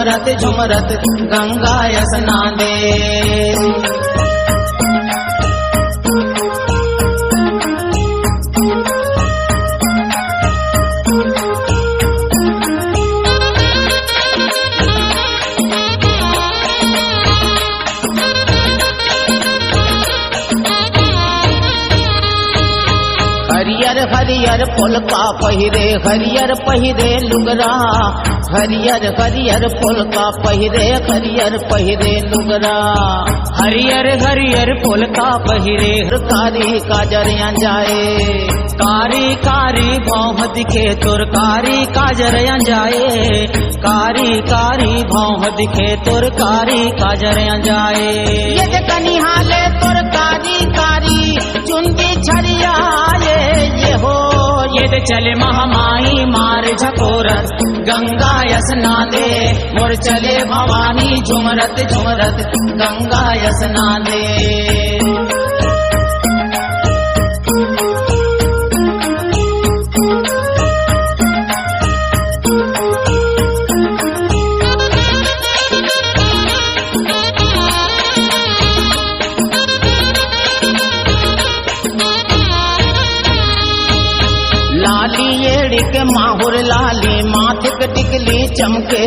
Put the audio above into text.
झुमरत झुमरत गंगा स्नाने। हरियर हरियर फुलका पहिरे हरियर पहिरे लुगरा, हरियर हरियर फुलका पहिरे हरियर पहिरे लुगरा। हरियर हरियर फुलका पहिरे कारी काजरियां जाए, कारी कारी भौह दिखे तुर कारी काजरियां जाए, कारी कारी भौह दिखे तुर कारी काजरियां जाए। ये कनिहाले तुर कारी कारी चुनकी छरिया ये हो, ये चले महामाई मार झकोरत गंगा स्नाने। मोर चले भवानी झुमरत झुमरत गंगा स्नाने। लाली एड़ी के माहुर लाली माथे पे टिकली चमके।